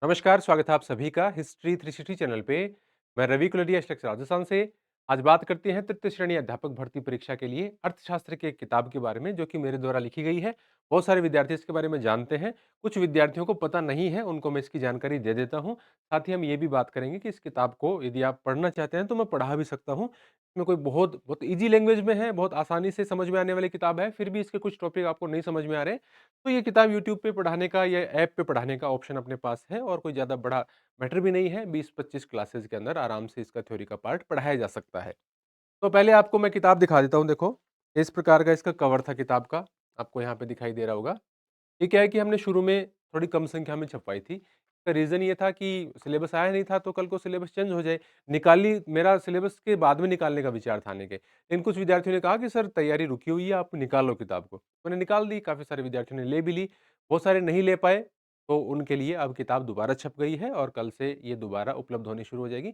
नमस्कार, स्वागत है आप सभी का हिस्ट्री 360 चैनल पे। मैं रवि कुलरिया राजस्थान से। आज बात करते हैं तृतीय श्रेणी अध्यापक भर्ती परीक्षा के लिए अर्थशास्त्र की एक किताब के बारे में जो कि मेरे द्वारा लिखी गई है। बहुत सारे विद्यार्थी इसके बारे में जानते हैं, कुछ विद्यार्थियों को पता नहीं है, उनको मैं इसकी जानकारी दे देता हूँ। साथ ही हम ये भी बात करेंगे कि इस किताब को यदि आप पढ़ना चाहते हैं तो मैं पढ़ा भी सकता हूँ। इसमें कोई बहुत बहुत ईजी लैंग्वेज में है, बहुत आसानी से समझ में आने वाली किताब है, फिर भी इसके कुछ टॉपिक आपको नहीं समझ में आ रहे तो ये किताब यूट्यूब पे पढ़ाने का या ऐप पे पढ़ाने का ऑप्शन अपने पास है और कोई ज़्यादा बड़ा मैटर भी नहीं है। 20-25 क्लासेस के अंदर आराम से इसका थ्योरी का पार्ट पढ़ाया जा सकता है। तो पहले आपको मैं किताब दिखा देता हूँ, देखो। इस प्रकार का इसका कवर था किताब का, आपको यहाँ पे दिखाई दे रहा होगा। ये क्या है कि हमने शुरू में थोड़ी कम संख्या में छपवाई थी। इसका रीज़न ये था कि सिलेबस आया नहीं था तो कल को सिलेबस चेंज हो जाए। निकाली मेरा सिलेबस के बाद में निकालने का विचार था आने के। लेकिन कुछ विद्यार्थियों ने कहा कि सर तैयारी रुकी हुई है, आप निकाल लो किताब को। मैंने निकाल दी, काफ़ी सारे विद्यार्थियों ने ले भी ली। बहुत सारे नहीं ले पाए, तो उनके लिए अब किताब दोबारा छप गई है और कल से ये दोबारा उपलब्ध होनी शुरू हो जाएगी।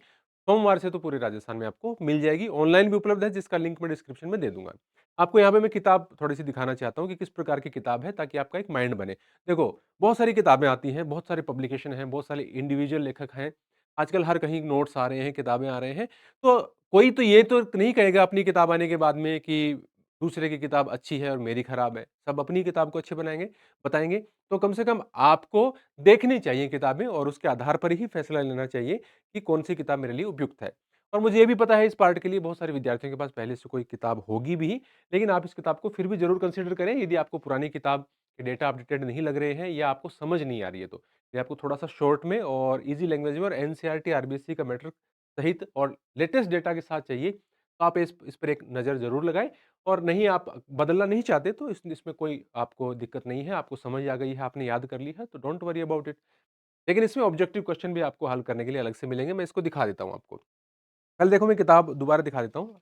सोमवार से तो पूरे राजस्थान में आपको मिल जाएगी। ऑनलाइन भी उपलब्ध है जिसका लिंक मैं डिस्क्रिप्शन में दे दूँगा। आपको यहाँ पे मैं किताब थोड़ी-सी दिखाना चाहता हूँ कि किस प्रकार की किताब है ताकि आपका एक माइंड बने। देखो, बहुत सारी किताबें आती हैं, बहुत सारे पब्लिकेशन हैं, बहुत सारे इंडिविजुअल लेखक हैं। आजकल हर कहीं नोट्स आ रहे हैं, किताबें आ रहे हैं। तो कोई तो ये तो नहीं कहेगा अपनी किताब आने के बाद में कि दूसरे की किताब अच्छी है और मेरी खराब है। सब अपनी किताब को अच्छी बनाएँगे बताएँगे। तो कम से कम आपको देखनी चाहिए किताबें और उसके आधार पर ही फैसला लेना चाहिए कि कौन-सी किताब मेरे लिए उपयुक्त है। और मुझे ये भी पता है इस पार्ट के लिए बहुत सारे विद्यार्थियों के पास पहले से कोई किताब होगी भी, लेकिन आप इस किताब को फिर भी ज़रूर कंसीडर करें यदि आपको पुरानी किताब के डेटा अपडेटेड नहीं लग रहे हैं या आपको समझ नहीं आ रही है तो। ये आपको थोड़ा-सा शॉर्ट में और ईज़ी लैंग्वेज में और एनसीईआरटी, आरबीएसई का मैटर सहित और लेटेस्ट डेटा के साथ चाहिए, तो आप इस पर एक नज़र ज़रूर लगाएँ। और नहीं आप बदलना नहीं चाहते तो इसमें कोई आपको दिक्कत नहीं है, आपको समझ आ गई है, आपने याद कर ली है, तो डोंट वरी अबाउट इट। लेकिन इसमें ऑब्जेक्टिव क्वेश्चन भी आपको हल करने के लिए अलग से मिलेंगे, मैं इसको दिखा देता हूँ आपको। कल देखो मैं किताब दोबारा दिखा देता हूँ,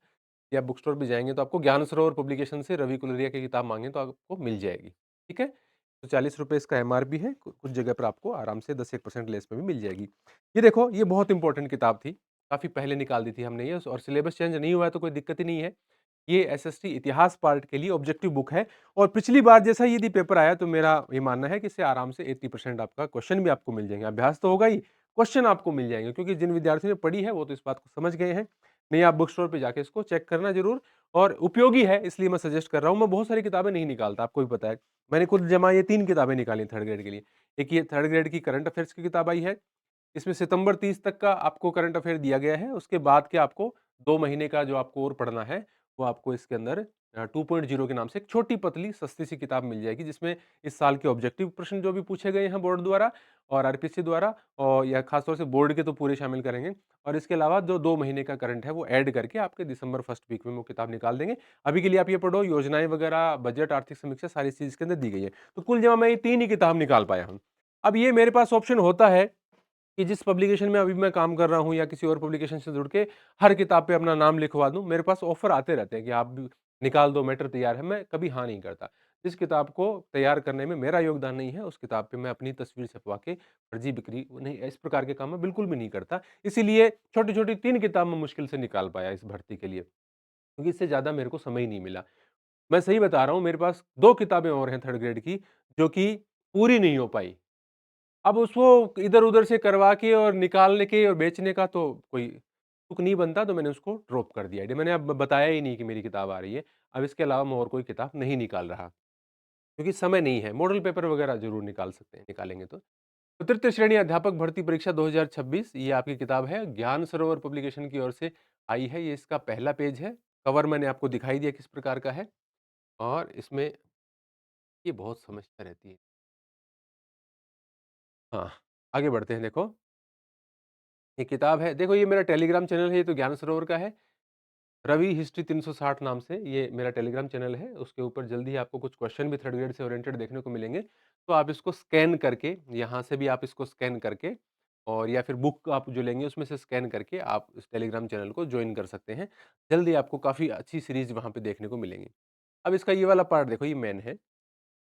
या बुक स्टोर पे जाएँगे तो आपको ज्ञान सरोवर पब्लिकेशन से रवि कुलरिया की किताब माँगे तो आपको मिल जाएगी, ठीक है? तो ₹40 इसका एमआरपी है, कुछ जगह पर आपको आराम से 10-1% लेस में भी मिल जाएगी। ये देखो, ये बहुत इंपॉर्टेंट किताब थी, काफ़ी पहले निकाल दी थी हमने ये और सिलेबस चेंज नहीं हुआ है तो कोई दिक्कत ही नहीं है। ये एसएसटी इतिहास पार्ट के लिए ऑब्जेक्टिव बुक है और पिछली बार जैसा यदि पेपर आया तो मेरा ये मानना है कि इससे आराम से 80% आपका क्वेश्चन भी आपको मिल जाएँगे। अभ्यास तो होगा ही, क्वेश्चन आपको मिल जाएँगे क्योंकि जिन विद्यार्थियों ने पढ़ी है वो तो इस बात को समझ गए हैं। नहीं, आप बुक स्टोर पे जाके इसको चेक करना ज़रूर और उपयोगी है इसलिए मैं सजेस्ट कर रहा हूँ। मैं बहुत सारी किताबें नहीं निकालता, आपको भी पता है। मैंने कुल जमा ये 3 किताबें निकाली थर्ड ग्रेड के लिए। एक ये थर्ड ग्रेड की करंट अफेयर्स की किताब आई है, इसमें सितंबर 30 तक का आपको करंट अफेयर दिया गया है, उसके बाद के आपको 2 महीने का जो आपको और पढ़ना है, वो आपको इसके अंदर 2.0 के नाम से एक छोटी पतली सस्ती सी किताब मिल जाएगी, जिसमें इस साल के ऑब्जेक्टिव प्रश्न जो भी पूछे गए हैं बोर्ड द्वारा और आरपीसी द्वारा और या खास तौर से बोर्ड के तो पूरे शामिल करेंगे और इसके अलावा जो 2 महीने का करंट है, वो ऐड करके आपके दिसंबर फर्स्ट वीक में वो किताब निकाल देंगे। अभी के लिए आप ये पढ़ो, योजनाएँ वगैरह, बजट, आर्थिक समीक्षा सारी चीज़ इसके अंदर दी गई है। तो कुल जमा मैं ये 3 ही किताब निकाल पाया हूँ। अब ये मेरे पास ऑप्शन होता है कि जिस पब्लिकेशन में अभी मैं काम कर रहा हूँ या किसी और पब्लिकेशन से जुड़ के हर किताब पे अपना नाम लिखवा दूँ, मेरे पास ऑफ़र आते रहते हैं कि आप भी निकाल दो, मैटर तैयार है, मैं कभी हाँ नहीं करता। जिस किताब को तैयार करने में मेरा योगदान नहीं है, उस किताब पे मैं अपनी तस्वीर छपवा के फर्जी बिक्री नहीं, इस प्रकार के काम मैं बिल्कुल भी नहीं करता। इसीलिए छोटी-छोटी 3 किताब मैं मुश्किल से निकाल पाया इस भर्ती के लिए, क्योंकि इससे ज़्यादा मेरे को समय ही नहीं मिला। मैं सही बता रहा हूँ, मेरे पास 2 किताबें और हैं थर्ड ग्रेड की, जो कि पूरी नहीं हो पाई। अब उसको इधर-उधर से करवा के और निकालने के और बेचने का तो कोई तुक नहीं बनता, तो मैंने उसको ड्रॉप कर दिया। मैंने अब बताया ही नहीं कि मेरी किताब आ रही है। अब इसके अलावा मैं और कोई किताब नहीं निकाल रहा, क्योंकि समय नहीं है। मॉडल पेपर वगैरह ज़रूर निकाल सकते हैं, निकालेंगे तो। तो तृतीय श्रेणी अध्यापक भर्ती परीक्षा 2026 ये आपकी किताब है, ज्ञान सरोवर पब्लिकेशन की ओर से आई है। ये इसका पहला पेज है। कवर मैंने आपको दिखाई दिया किस प्रकार का है और इसमें ये बहुत समस्या रहती है। हाँ, आगे बढ़ते हैं देखो। ये किताब है, देखो ये मेरा टेलीग्राम चैनल है, ये तो ज्ञान सरोवर का है। रवि हिस्ट्री 360 नाम से ये मेरा टेलीग्राम चैनल है। उसके ऊपर जल्दी ही आपको कुछ क्वेश्चन भी थर्ड ग्रेड से ओरिएंटेड देखने को मिलेंगे। तो आप इसको स्कैन करके, यहाँ से भी आप इसको स्कैन करके और या फिर बुक आप जो लेंगे उसमें से स्कैन करके आप इस टेलीग्राम चैनल को जॉइन कर सकते हैं। जल्दी आपको काफ़ी अच्छी सीरीज़ वहाँ पे देखने को मिलेंगी। अब इसका ये वाला पार्ट देखो, ये मेन है।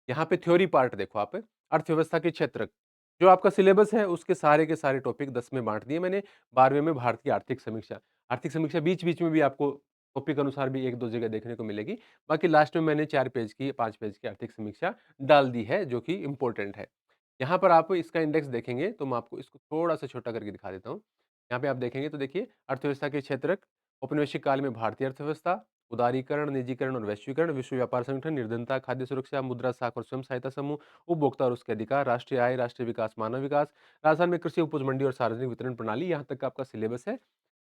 यहाँ पे थ्योरी पार्ट देखो आप, अर्थव्यवस्था के क्षेत्र। जो आपका सिलेबस है उसके सारे के सारे टॉपिक 10 में बाँट दिए मैंने। 12वें में भारतीय आर्थिक समीक्षा। आर्थिक समीक्षा बीच-बीच में भी आपको टॉपिक अनुसार भी 1-2 जगह देखने को मिलेगी। बाकी लास्ट में मैंने 4 पेज की, 5 पेज की आर्थिक समीक्षा डाल दी है जो कि इम्पोर्टेंट है। यहाँ पर आप इसका इंडेक्स देखेंगे तो मैं आपको इसको थोड़ा-सा छोटा करके दिखा देता हूँ। यहाँ पे आप देखेंगे तो देखिए अर्थव्यवस्था के क्षेत्रक, औपनिवेशिक काल में भारतीय अर्थव्यवस्था, उदारीकरण, निजीकरण और वैश्वीकरण, विश्व व्यापार संगठन, निर्धनता, खाद्य सुरक्षा, मुद्रा साख और स्वयं सहायता समूह, उपभोक्ता और उसके अधिकार, राष्ट्रीय आय, राष्ट्रीय विकास, मानव विकास, राजस्थान में कृषि उपज मंडी और सार्वजनिक वितरण प्रणाली, यहाँ तक का आपका सिलेबस है।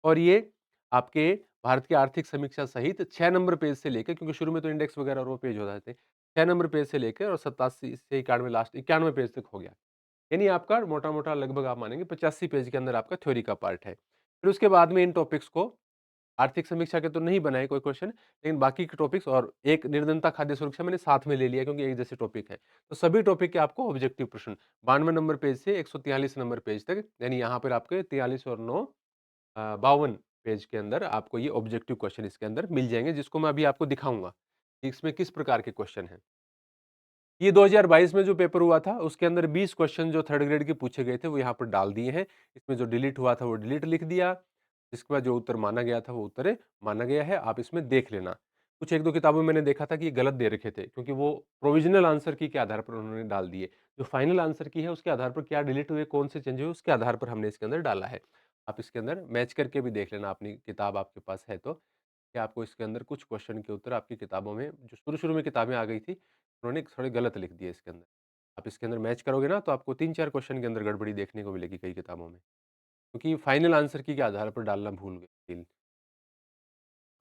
और ये आपके भारत की आर्थिक समीक्षा सहित 6 नंबर पेज से लेके, क्योंकि शुरू में तो इंडेक्स वगैरह और वो पेज हो जाते हैं, 6 नंबर पेज से लेकर और 87 से 91 लास्ट 91 पेज तक हो गया। यानी आपका मोटा-मोटा लगभग आप मानेंगे 85 पेज के अंदर आपका थ्योरी का पार्ट है। फिर उसके बाद में इन टॉपिक्स को आर्थिक समीक्षा के तो नहीं बनाए कोई क्वेश्चन, लेकिन बाकी के टॉपिक्स और एक निर्धनता, खाद्य सुरक्षा मैंने साथ में ले लिया क्योंकि एक जैसे टॉपिक है। तो सभी टॉपिक के आपको ऑब्जेक्टिव प्रश्न 92 नंबर पेज से 143 नंबर पेज तक, यानी यहाँ पर आपके 43 और 9 52 पेज के अंदर आपको ये ऑब्जेक्टिव क्वेश्चन इसके अंदर मिल जाएँगे, जिसको मैं अभी आपको दिखाऊँगा, कि इसमें किस प्रकार के क्वेश्चन हैं। ये 2022 में जो पेपर हुआ था, उसके अंदर 20 क्वेश्चन जो 3rd ग्रेड के पूछे गए थे, वो यहाँ पर डाल दिए हैं। इसमें जो डिलीट हुआ था, वो डिलीट लिख दिया। इसके बाद जो उत्तर माना गया था, वो उत्तर माना गया है। आप इसमें देख लेना। कुछ 1-2 किताबों में मैंने देखा था कि ये गलत दे रखे थे, क्योंकि वो प्रोविज़नल आंसर की के आधार पर उन्होंने डाल दिए। जो फाइनल आंसर की है, उसके आधार पर क्या डिलीट हुए, कौन से चेंज हुए, उसके आधार पर हमने इसके अंदर डाला है। आप इसके अंदर मैच करके भी देख लेना, अपनी किताब आपके पास है तो, कि आपको इसके अंदर कुछ क्वेश्चन के उत्तर आपकी किताबों में जो शुरू-शुरू में किताबें आ गई थी, उन्होंने थोड़े गलत लिख दिए इसके अंदर। आप इसके अंदर मैच करोगे ना, तो आपको 3-4 क्वेश्चन के अंदर गड़बड़ी देखने को मिलेगी कई किताबों में, क्योंकि फाइनल आंसर की के आधार पर डालना भूल गए।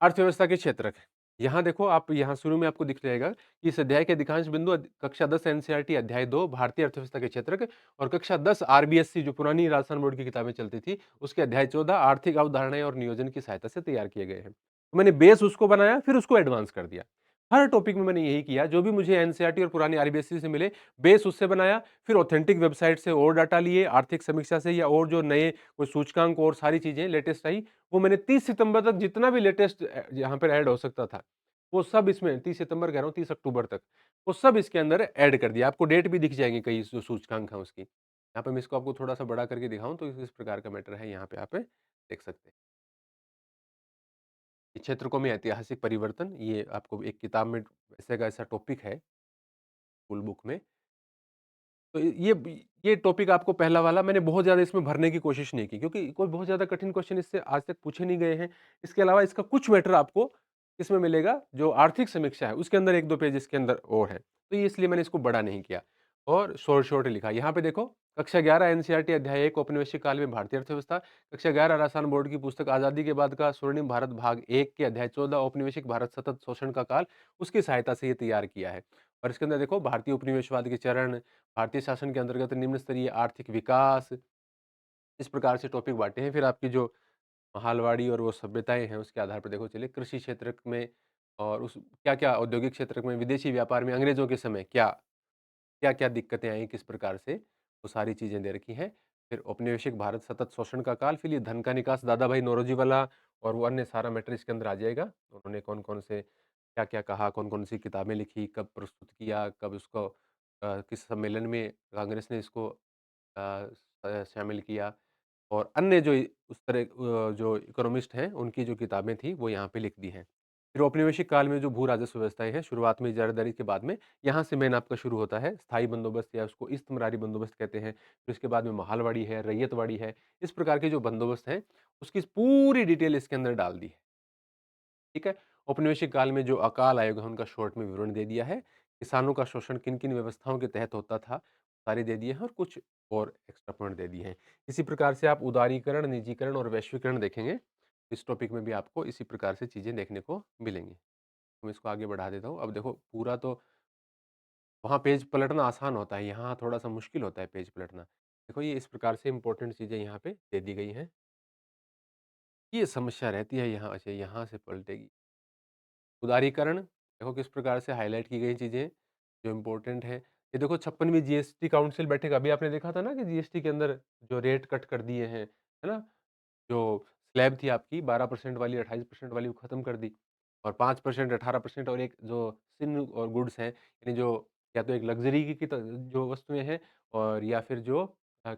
अर्थव्यवस्था के क्षेत्रक। यहाँ देखो, आप यहाँ शुरू में आपको दिख जाएगा कि इस अध्याय के अधिकांश बिंदु कक्षा 10 एनसीईआरटी अध्याय 2 भारतीय अर्थव्यवस्था के क्षेत्रक और कक्षा 10 आरबीएससी जो पुरानी राजस्थान बोर्ड की किताबें चलती थी, उसके अध्याय 14 आर्थिक अवधारणाएं और नियोजन की सहायता से तैयार किए गए हैं। तो मैंने बेस उसको बनाया, फिर उसको एडवांस कर दिया। हर टॉपिक में मैंने यही किया, जो भी मुझे एनसीईआरटी और पुरानी आरबीएससी से मिले, बेस उससे बनाया, फिर ऑथेंटिक वेबसाइट से और डाटा लिए, आर्थिक समीक्षा से या और जो नए कोई सूचकांक और सारी चीजें लेटेस्ट आई, वो मैंने 30 सितंबर तक जितना भी लेटेस्ट यहाँ पर ऐड हो सकता था, वो सब इसमें 30 सितंबर कह रहा हूँ, 30 अक्टूबर तक, वो सब इसके अंदर ऐड कर दिया। आपको डेट भी दिख जाएगी, कई जो सूचकांक है उसकी। यहाँ पे मैं इसको आपको थोड़ा-सा बड़ा करके दिखाऊँ तो इस प्रकार का मैटर है, यहाँ पे आप देख सकते हैं। ये क्षेत्रकों में ऐतिहासिक परिवर्तन, ये आपको एक किताब में ऐसे का ऐसा टॉपिक है, फुल बुक में। तो ये टॉपिक आपको पहला वाला मैंने बहुत ज़्यादा इसमें भरने की कोशिश नहीं की, क्योंकि कोई बहुत ज़्यादा कठिन क्वेश्चन इससे आज तक पूछे नहीं गए हैं। इसके अलावा इसका कुछ मैटर आपको इसमें मिलेगा, जो आर्थिक समीक्षा है, उसके अंदर 1-2 पेज इसके अंदर और है। तो ये इसलिए मैंने इसको बड़ा नहीं किया और शॉर्ट-शॉर्ट लिखा। यहाँ पे देखो, कक्षा 11 एनसीईआरटी अध्याय 1 औपनिवेशिक काल में भारतीय अर्थव्यवस्था, कक्षा 11 राजस्थान बोर्ड की पुस्तक आज़ादी के बाद का स्वर्णिम भारत भाग 1 के अध्याय 14 औपनिवेशिक भारत सतत शोषण का काल, उसकी सहायता से ये तैयार किया है। और इसके अंदर देखो, भारतीय उपनिवेशवाद के चरण, भारतीय शासन के अंतर्गत निम्न स्तरीय आर्थिक विकास, इस प्रकार से टॉपिक बाँटे हैं। फिर आपकी जो मालवाड़ी और वो सभ्यताएँ हैं, उसके आधार पर देखो चलिए कृषि क्षेत्र में और उस क्या-क्या औद्योगिक क्षेत्र में, विदेशी व्यापार में अंग्रेज़ों के समय क्या-क्या दिक्कतें आई, किस प्रकार से, वो सारी चीज़ें दे रखी हैं। फिर औपनिवेशिक भारत सतत शोषण का काल, फिर ये धन का निकास, दादा भाई नौरोजी वाला और वो अन्य सारा मैटर इसके अंदर आ जाएगा। उन्होंने कौन-कौन से क्या-क्या कहा, कौन-कौन सी किताबें लिखी, कब प्रस्तुत किया, कब इसको किस सम्मेलन में कांग्रेस ने इसको शामिल किया और अन्य जो उस तरह जो इकोनॉमिस्ट हैं, उनकी जो किताबें थी, वो यहाँ पे लिख दी हैं। फिर औपनिवेशिक काल में जो भू राजस्व व्यवस्थाएँ हैं, शुरुआत में इजारादारी के बाद में, यहाँ से मेन आपका शुरू होता है, स्थायी बंदोबस्त या उसको इस्तमरारी बंदोबस्त कहते हैं। फिर उसके बाद में महालवाड़ी है, रैयतवाड़ी है, इस प्रकार के जो बंदोबस्त हैं, उसकी पूरी डिटेल इसके अंदर डाल दी है। ठीक है? औपनिवेशिक काल में जो अकाल आयोग है, उनका शॉर्ट में विवरण दे दिया है। किसानों का शोषण किन-किन व्यवस्थाओं के तहत होता था, सारे दे दिए हैं और कुछ और एक्स्ट्रा पॉइंट दे दिए हैं। इसी प्रकार से आप उदारीकरण, निजीकरण और वैश्वीकरण देखेंगे। इस टॉपिक में भी आपको इसी प्रकार से चीज़ें देखने को मिलेंगी। मैं इसको आगे बढ़ा देता हूँ। अब देखो, पूरा तो वहाँ पेज पलटना आसान होता है, यहाँ थोड़ा-सा मुश्किल होता है पेज पलटना। देखो, ये इस प्रकार से इम्पोर्टेंट चीज़ें यहाँ पे दे दी गई हैं। ये समस्या रहती है यहाँ, अच्छा यहाँ से पलटेगी। उदारीकरण, देखो किस प्रकार से हाइलाइट की गई चीज़ें जो इम्पोर्टेंट है। ये देखो, 56वीं जीएसटी काउंसिल बैठक, अभी आपने देखा था ना कि जीएसटी के अंदर जो रेट कट कर दिए हैं, है ना? जो स्लैब थी आपकी 12% वाली, 28% वाली, वो खत्म कर दी और 5%, 18% और एक जो सिन और गुड्स हैं, यानी जो या तो एक लग्ज़री की जो वस्तुएँ हैं और या फिर जो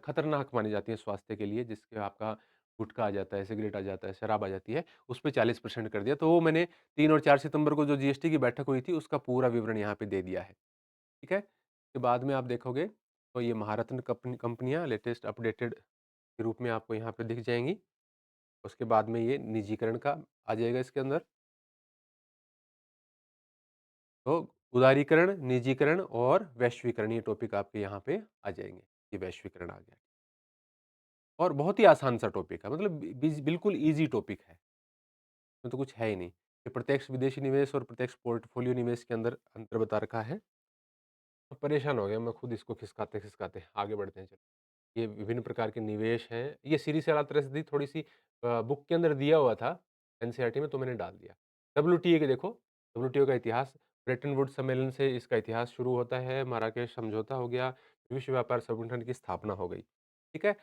खतरनाक मानी जाती हैं स्वास्थ्य के लिए, जिसके आपका गुटखा आ जाता है, सिगरेट आ जाता है, शराब आ जाती है, उस पे 40% कर दिया। तो वो मैंने 3 और 4 सितंबर को जो जीएसटी की बैठक हुई थी, उसका पूरा विवरण यहाँ पे दे दिया है। ठीक है? उसके बाद में आप देखोगे तो ये महारत्न कंपनियाँ लेटेस्ट अपडेटेड के रूप में आपको यहाँ पे दिख जाएँगी। उसके बाद में ये निजीकरण का आ जाएगा इसके अंदर। तो उदारीकरण, निजीकरण और वैश्वीकरण ये टॉपिक आपके यहाँ पे आ जाएँगे। ये वैश्वीकरण आ गया और बहुत ही आसान सा टॉपिक है, मतलब बिल्कुल ईज़ी टॉपिक है। इसमें तो कुछ है ही नहीं। ये प्रत्यक्ष विदेशी निवेश और प्रत्यक्ष पोर्टफोलियो निवेश के अंदर अंतर बता रखा है। तो परेशान हो गया मैं खुद इसको खिसकाते-खिसकाते। आगे बढ़ते हैं चलिए। ये विभिन्न प्रकार के निवेश हैं। ये सीरीज़ अलग तरह से थी, थोड़ी-सी बुक के अंदर दिया हुआ था एनसीईआरटी में, तो मैंने डाल दिया। डब्ल्यूटीए के देखो, डब्ल्यूटीओ का इतिहास, ब्रेटन वुड्स सम्मेलन से इसका इतिहास शुरू होता है, माराकेश समझौता हो गया, विश्व व्यापार संगठन की स्थापना हो गई। ठीक है?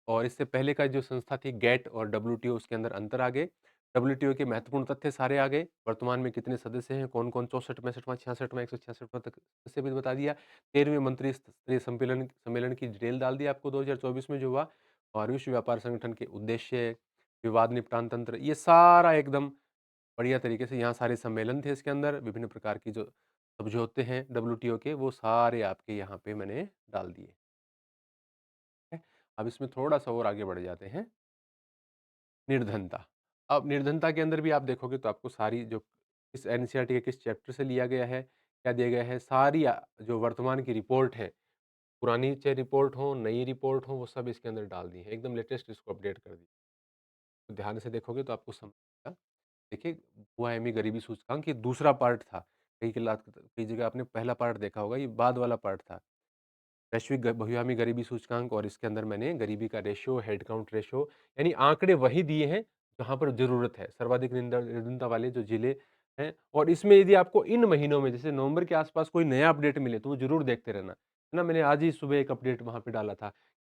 और इससे पहले का जो संस्था थी गेट और डब्ल्यूटीओ, उसके अंदर अंतर आ गए। डब्ल्यूटीओ के महत्वपूर्ण तथ्य सारे आ गए। वर्तमान में कितने सदस्य हैं, कौन-कौन 64, 65वां, 66वां, 166वां तक सदस्य भी बता दिया। 13वें मंत्री स्तरीय सम्मेलन सम्मेलन की डिटेल डाल दी आपको 2024 में जो हुआ, और विश्व व्यापार संगठन के उद्देश्य, विवाद निपटान तंत्र, ये सारा एकदम बढ़िया तरीके से यहाँ सारे सम्मेलन थे इसके अंदर, विभिन्न प्रकार की जो समझौते हैं डब्ल्यूटीओ के, वो सारे आपके यहाँ पे मैंने डाल दिए। है। अब इसमें थोड़ा-सा और आगे बढ़ जाते हैं, निर्धनता। अब निर्धनता के अंदर भी आप देखोगे तो आपको सारी जो इस एनसीईआरटी के किस चैप्टर से लिया गया है, क्या दिया गया है, सारी जो वर्तमान की रिपोर्ट है, पुरानी चाहे रिपोर्ट हो, नई रिपोर्ट हो, वो सब इसके अंदर डाल दी है। एकदम लेटेस्ट इसको अपडेट कर दी। तो ध्यान से देखोगे तो आपको समझ आएगा। देखिए, बुआई गरीबी सूचकांक ये दूसरा पार्ट था। कई जगह आपने पहला पार्ट देखा होगा, ये बाद वाला पार्ट था। वैश्विक बहुआयामी गरीबी सूचकांक, और इसके अंदर मैंने गरीबी का रेशियो, हेड काउंट रेशियो, यानी आंकड़े वही दिए हैं जहाँ पर ज़रूरत है। सर्वाधिक निर्धनता वाले जो ज़िले हैं, और इसमें यदि आपको इन महीनों में जैसे नवंबर के आसपास कोई नया अपडेट मिले तो वो ज़रूर देखते रहना। है ना? मैंने आज ही सुबह एक अपडेट वहाँ पे डाला था।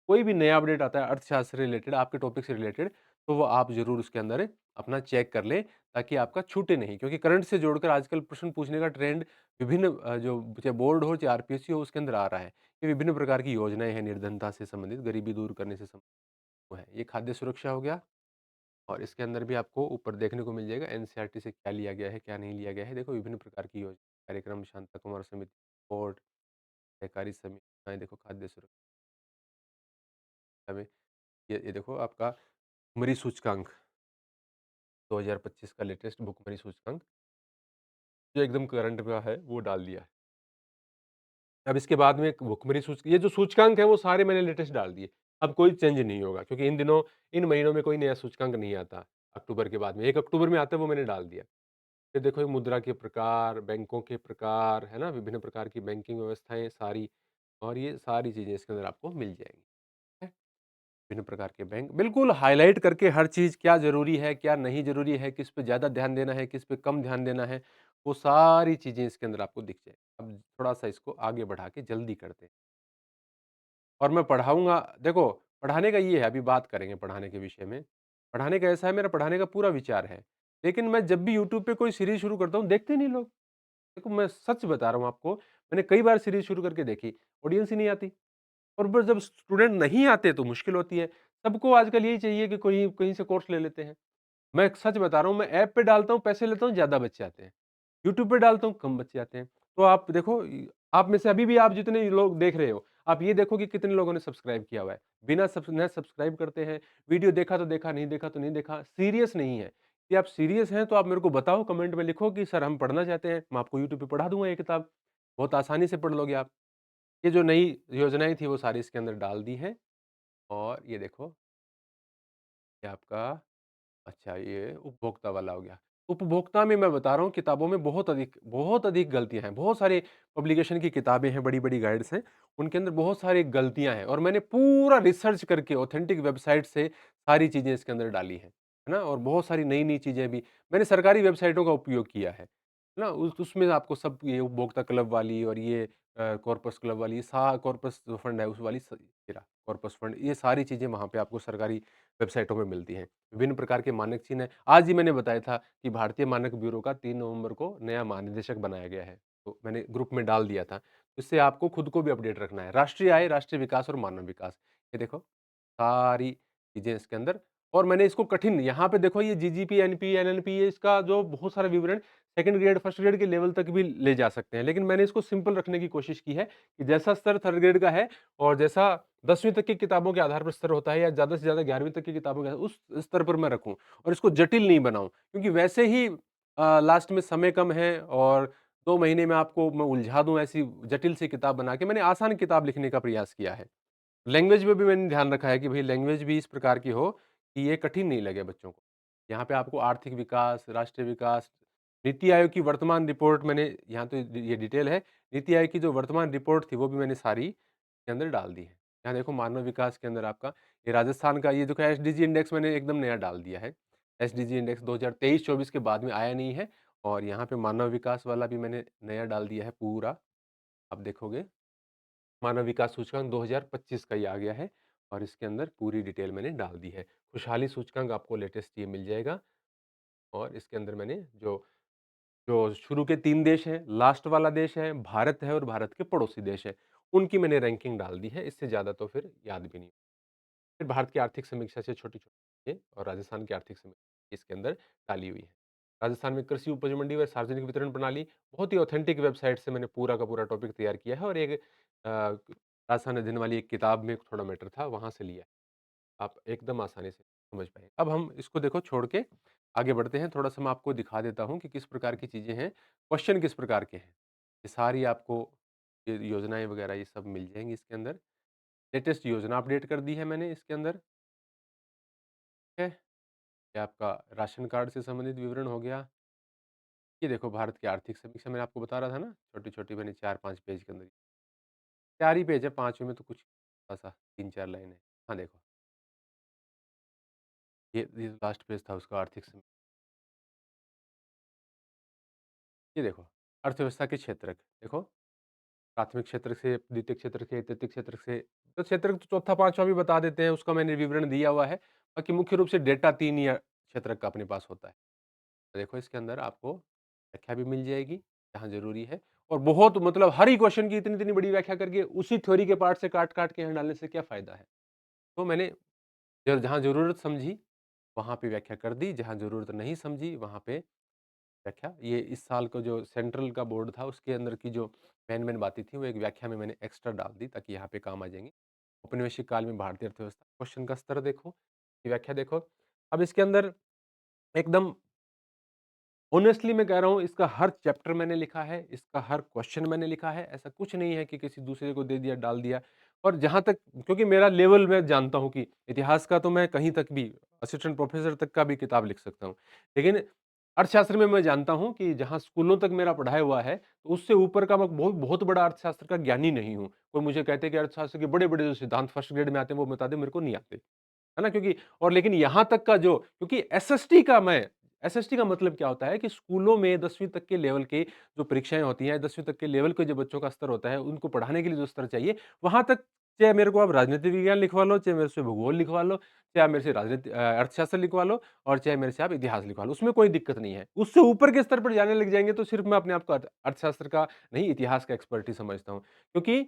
कोई भी नया अपडेट आता है अर्थशास्त्र से रिलेटेड, आपके टॉपिक से रिलेटेड, तो वो आप ज़रूर उसके अंदर अपना चेक कर लें, ताकि आपका छूटे नहीं। क्योंकि करंट से जोड़कर आजकल प्रश्न पूछने का ट्रेंड विभिन्न जो चाहे बोर्ड हो, चाहे आरपीएससी हो, उसके अंदर आ रहा है। ये विभिन्न प्रकार की योजनाएँ हैं निर्धनता से संबंधित, गरीबी दूर करने से वो है। ये खाद्य सुरक्षा हो गया, और इसके अंदर भी आपको ऊपर देखने को मिल जाएगा एनसीईआरटी से क्या लिया गया है, क्या नहीं लिया गया है। देखो विभिन्न प्रकार की योजना, कार्यक्रम, शांता कुमार समिति, बोर्ड, सहकारी समितियाँ, देखो खाद्य सुरक्षा में ये देखो आपका भुखमरी सूचकांक 2025 का लेटेस्ट भुखमरी सूचकांक, जो एकदम करंट में है, वो डाल दिया है। अब इसके बाद में एक भुखमरी ये जो सूचकांक है वो सारे मैंने लेटेस्ट डाल दिए। अब कोई चेंज नहीं होगा, क्योंकि इन दिनों इन महीनों में कोई नया सूचकांक नहीं आता। अक्टूबर के बाद में 1 अक्टूबर में आता है, वो मैंने डाल दिया। फिर देखो ये मुद्रा के प्रकार, बैंकों के प्रकार, है ना? विभिन्न प्रकार की बैंकिंग व्यवस्थाएँ सारी, और ये सारी चीज़ें इसके अंदर आपको मिल जाएँगी। है? विभिन्न प्रकार के बैंक बिल्कुल हाइलाइट करके हर चीज़ क्या ज़रूरी है, क्या नहीं ज़रूरी है, किस पे ज़्यादा ध्यान देना है, किस पे कम ध्यान देना है, वो सारी चीज़ें इसके अंदर आपको दिख जाएँ। अब थोड़ा-सा इसको आगे बढ़ा के जल्दी करते हैं। और मैं पढ़ाऊँगा, देखो पढ़ाने का ये है, अभी बात करेंगे पढ़ाने के विषय में। पढ़ाने का ऐसा है, मेरा पढ़ाने का पूरा विचार है। लेकिन मैं जब भी यूट्यूब पे कोई सीरीज़ शुरू करता हूँ, देखते नहीं लोग। देखो मैं सच बता रहा हूँ आपको, मैंने कई बार सीरीज़ शुरू करके देखी, ऑडियंस ही नहीं आती। और बस जब स्टूडेंट नहीं आते तो मुश्किल होती है। सबको आजकल यही चाहिए कि कोई कहीं से कोर्स ले लेते हैं। मैं एक सच बता रहा हूँ, मैं ऐप पे डालता हूँ, पैसे लेता हूँ, ज़्यादा बच्चे आते हैं। यूट्यूब पे डालता हूँ, कम बच्चे आते हैं। तो आप देखो आप में से अभी भी आप जितने लोग देख रहे हो, आप ये देखो कि कितने लोगों ने सब्सक्राइब किया हुआ है। बिना न सब्सक्राइब करते हैं, वीडियो देखा तो देखा, नहीं देखा तो नहीं देखा, सीरियस नहीं है। यदि आप सीरियस हैं तो आप मेरे को बताओ, कमेंट में लिखो कि सर हम पढ़ना चाहते हैं, मैं आपको यूट्यूब पे पढ़ा दूँगा ये किताब। बहुत आसानी से पढ़ लोगे आप। ये जो नई योजनाएँ थी वो सारी इसके अंदर डाल दी हैं, और ये देखो, ये आपका, अच्छा ये उपभोक्ता वाला हो गया। उपभोक्ता में मैं बता रहा हूँ, किताबों में बहुत अधिक गलतियाँ हैं। बहुत सारे पब्लिकेशन की किताबें हैं, बड़ी-बड़ी गाइड्स हैं, उनके अंदर बहुत सारी गलतियाँ हैं, और मैंने पूरा रिसर्च करके ऑथेंटिक वेबसाइट से सारी चीज़ें इसके अंदर डाली हैं। है ना? और बहुत सारी नई-नई चीज़ें भी मैंने सरकारी वेबसाइटों का उपयोग किया है। ना? उसमें आपको सब ये उपभोक्ता क्लब वाली, और ये कॉर्पस क्लब वाली, ये कॉर्पस जो फंड है उस वाली कॉर्पस फंड, ये सारी चीज़ें वहाँ पे आपको सरकारी वेबसाइटों में मिलती हैं। विभिन्न प्रकार के मानक चिन्ह हैं। आज ही मैंने बताया था कि भारतीय मानक ब्यूरो का 3 नवंबर को नया महानिदेशक बनाया गया है। तो मैंने ग्रुप में डाल दिया था। इससे आपको खुद को भी अपडेट रखना है। राष्ट्रीय आय, राष्ट्रीय विकास और मानव विकास। ये देखो, सारी चीज़ें इसके अंदर, और मैंने इसको कठिन यहाँ पे देखो, ये जीजीपी, एनपी, एलएनपी, ये इसका जो बहुत सारा विवरण सेकंड ग्रेड, फर्स्ट ग्रेड के लेवल तक भी ले जा सकते हैं। लेकिन मैंने इसको सिंपल रखने की कोशिश की है कि जैसा स्तर थर्ड ग्रेड का है और जैसा 10वीं तक की किताबों के आधार पर स्तर होता है या ज़्यादा से ज़्यादा 11वीं तक की किताबों का उस स्तर पर मैं रखूँ और इसको जटिल नहीं बनाऊँ। क्योंकि वैसे ही लास्ट में समय कम है और 2 महीने में आपको मैं उलझा दूँ ऐसी जटिल सी किताब बना के मैंने आसान किताब लिखने का प्रयास किया है। लैंग्वेज में भी मैंने ध्यान रखा है कि भई लैंग्वेज भी इस प्रकार की हो कि ये कठिन नहीं लगे बच्चों को। यहाँ पे आपको आर्थिक विकास, राष्ट्रीय विकास, नीति आयोग की वर्तमान रिपोर्ट मैंने यहाँ तो ये डिटेल है, नीति आयोग की जो वर्तमान रिपोर्ट थी वो भी मैंने सारी इसके अंदर डाल दी है। यहाँ देखो मानव विकास के अंदर आपका ये राजस्थान का ये जो एसडीजी इंडेक्स मैंने एकदम नया डाल दिया है। एसडीजी इंडेक्स 2023-24 के बाद में आया नहीं है और यहाँ पे मानव विकास वाला भी मैंने नया डाल दिया है पूरा। आप देखोगे मानव विकास सूचकांक 2025 का ये आ गया है और इसके अंदर पूरी डिटेल मैंने डाल दी है। खुशहाली सूचकांक आपको लेटेस्ट ये मिल जाएगा और इसके अंदर मैंने जो जो शुरू के 3 देश हैं, लास्ट वाला देश है, भारत है और भारत के पड़ोसी देश हैं, उनकी मैंने रैंकिंग डाल दी है, इससे ज़्यादा तो फिर याद भी नहीं। फिर भारत की आर्थिक समीक्षा से छोटी-छोटी और राजस्थान की आर्थिक समीक्षा इसके अंदर डाली हुई है। राजस्थान में कृषि उपज मंडी व सार्वजनिक वितरण प्रणाली बहुत ही ऑथेंटिक वेबसाइट से मैंने पूरा का पूरा टॉपिक तैयार किया है और एक राजस्थान अध्ययन वाली एक किताब में थोड़ा मैटर था, वहाँ से लिया है। आप एकदम आसानी से समझ पाएँगे। अब हम इसको देखो छोड़ के आगे बढ़ते हैं, थोड़ा-सा मैं आपको दिखा देता हूँ कि किस प्रकार की चीज़ें हैं, क्वेश्चन किस प्रकार के हैं। ये सारी आपको ये योजनाएँ वगैरह ये सब मिल जाएँगी इसके अंदर। लेटेस्ट योजना अपडेट कर दी है मैंने इसके अंदर, ठीक है? ये आपका राशन कार्ड से संबंधित विवरण हो गया। ये देखो भारत की आर्थिक समीक्षा मैंने आपको बता रहा था ना, छोटी-छोटी मैंने 4-5 पेज के अंदर 4 ही पेज है, 5वें में तो कुछ थोड़ा-सा 3-4 लाइन है। हाँ, देखो ये लास्ट पेज था उसका आर्थिक समी ये देखो अर्थव्यवस्था के क्षेत्रक, देखो प्राथमिक क्षेत्र से, द्वितीय क्षेत्र से, तृतीय क्षेत्र से, तो क्षेत्र तो चौथा, 5वां भी बता देते हैं, उसका मैंने विवरण दिया हुआ है। बाकी मुख्य रूप से डेटा 3 ही क्षेत्रक का अपने पास होता है। तो देखो इसके अंदर आपको व्याख्या भी मिल जाएगी, जहाँ ज़रूरी है और बहुत मतलब हर ही क्वेश्चन की इतनी-इतनी बड़ी व्याख्या करके उसी थ्योरी के पार्ट से काट-काट के यहाँ डालने से क्या फ़ायदा है? तो मैंने जहाँ ज़रूरत समझी, वहाँ पे व्याख्या कर दी, जहाँ ज़रूरत नहीं समझी, वहाँ पे व्याख्या ये इस साल का जो सेंट्रल का बोर्ड था, उसके अंदर की जो मेन-मेन बातें थी, वो एक व्याख्या में मैंने एक्स्ट्रा डाल दी, ताकि यहाँ पे काम आ जाएँगी। औपनिवेशिक काल में भारतीय अर्थव्यवस्था, क्वेश्चन का स्तर देखो, ये व्याख्या देखो। अब इसके अंदर एकदम ऑनेस्टली मैं कह रहा हूँ इसका हर चैप्टर मैंने लिखा है, इसका हर क्वेश्चन मैंने लिखा है, ऐसा कुछ नहीं है कि किसी दूसरे को दे दिया, डाल दिया और जहाँ तक क्योंकि मेरा लेवल मैं जानता हूँ कि इतिहास का तो मैं कहीं तक भी असिस्टेंट प्रोफ़ेसर तक का भी किताब लिख सकता हूँ। लेकिन अर्थशास्त्र में मैं जानता हूँ कि जहाँ स्कूलों तक मेरा पढ़ाया हुआ है, तो उससे ऊपर का मैं बहुत बहुत बड़ा अर्थशास्त्र का ज्ञानी नहीं हूँ। कोई मुझे कहते हैं कि अर्थशास्त्र के बड़े-बड़े जो सिद्धांत फर्स्ट ग्रेड में आते हैं, वो बता दे, मेरे को नहीं आते। है ना? क्योंकि और लेकिन यहाँ तक का जो क्योंकि एसएसटी का मतलब क्या होता है कि स्कूलों में 10वीं तक के लेवल के जो परीक्षाएँ होती हैं, 10वीं तक के लेवल के जो बच्चों का स्तर होता है, उनको पढ़ाने के लिए जो स्तर चाहिए, वहाँ तक चाहे मेरे को आप राजनीति विज्ञान लिखवा लो, चाहे मेरे से भूगोल लिखवा लो, चाहे आप मेरे से अर्थशास्त्र लिखवा लो और चाहे मेरे से आप इतिहास लिखवा लो, उसमें कोई दिक्कत नहीं है। उससे ऊपर के स्तर पर जाने लग जाएँगे तो सिर्फ़ मैं अपने आप को अर्थशास्त्र का नहीं, इतिहास का एक्सपर्ट ही समझता हूँ। क्योंकि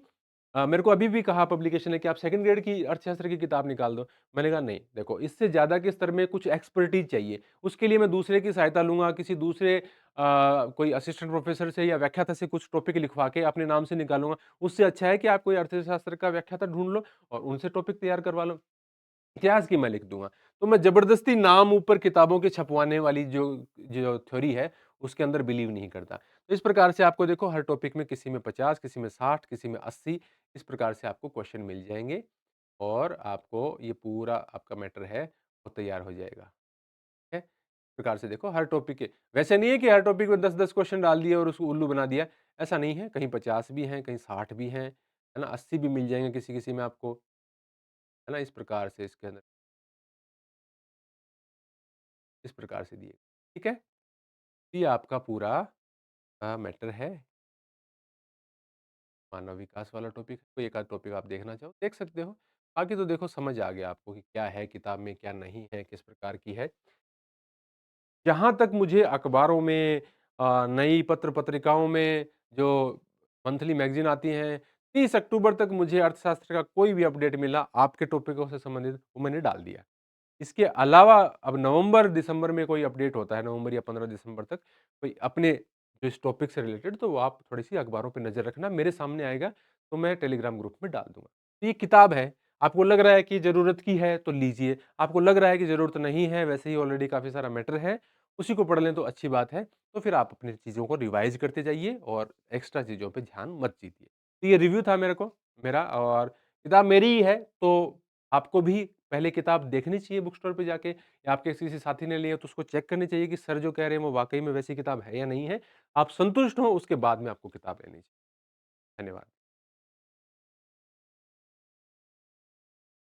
मेरे को अभी भी कहा पब्लिकेशन ने कि आप सेकंड ग्रेड की अर्थशास्त्र की किताब निकाल दो। मैंने कहा नहीं, देखो इससे ज़्यादा के स्तर में कुछ एक्सपर्टीज़ चाहिए। उसके लिए मैं दूसरे की सहायता लूँगा, किसी दूसरे कोई असिस्टेंट प्रोफ़ेसर से या व्याख्याता से कुछ टॉपिक लिखवा के अपने नाम से निकालूँगा। उससे अच्छा है कि आप कोई अर्थशास्त्र का व्याख्याता ढूँढ लो और उनसे टॉपिक तैयार करवा लो। इतिहास की मैं लिख दूँगा। तो मैं ज़बरदस्ती नाम ऊपर किताबों के छपवाने वाली जो जो थ्योरी है, उसके अंदर बिलीव नहीं करता। तो इस प्रकार से आपको देखो हर टॉपिक में किसी में 50, किसी में 60, किसी में 80 इस प्रकार से आपको क्वेश्चन मिल जाएँगे और आपको ये पूरा आपका मैटर है, वो तैयार हो जाएगा। ठीक है? इस प्रकार से देखो हर टॉपिक के वैसे नहीं है कि हर टॉपिक में 10-10 क्वेश्चन डाल दिए और उसको उल्लू बना दिया, ऐसा नहीं है। कहीं 50 भी हैं, कहीं 60 भी हैं, है ना? 80 भी मिल जाएँगे किसी-किसी में आपको, है ना? इस प्रकार से दिए। ठीक है? ये आपका पूरा मैटर है, मानव विकास वाला टॉपिक है। कोई एक आध टॉपिक आप देखना चाहो, देख सकते हो। बाकी तो देखो समझ आ गया आपको कि क्या है किताब में, क्या नहीं है, किस प्रकार की है। जहाँ तक मुझे अखबारों में नई पत्र-पत्रिकाओं में जो मंथली मैगज़ीन आती हैं, 30 अक्टूबर तक मुझे अर्थशास्त्र का कोई भी अपडेट मिला आपके टॉपिकों से संबंधित, वो मैंने डाल दिया। इसके अलावा अब नवंबर-दिसंबर में कोई अपडेट होता है, नवंबर या 15 दिसंबर तक, कोई अपने जो इस टॉपिक से रिलेटेड, तो वो आप थोड़ी-सी अखबारों पे नज़र रखना, मेरे सामने आएगा तो मैं टेलीग्राम ग्रुप में डाल दूँगा। तो ये किताब है, आपको लग रहा है कि ज़रूरत की है तो लीजिए, आपको लग रहा है कि ज़रूरत नहीं है, वैसे ही ऑलरेडी काफ़ी सारा मैटर है, उसी को पढ़ लें तो अच्छी बात है। तो फिर आप अपनी चीज़ों को रिवाइज़ करते जाइए और एक्स्ट्रा चीज़ों पे ध्यान मत दीजिए। तो ये रिव्यू था मेरा, और किताब मेरी ही है, तो आपको भी पहले किताब देखनी चाहिए बुक स्टोर पे जाके, या आपके किसी साथी ने ली है तो उसको चेक करनी चाहिए कि सर जो कह रहे हैं वो वाक़ई में वैसी किताब है या नहीं है। आप संतुष्ट हो उसके बाद में आपको किताब लेनी चाहिए। धन्यवाद।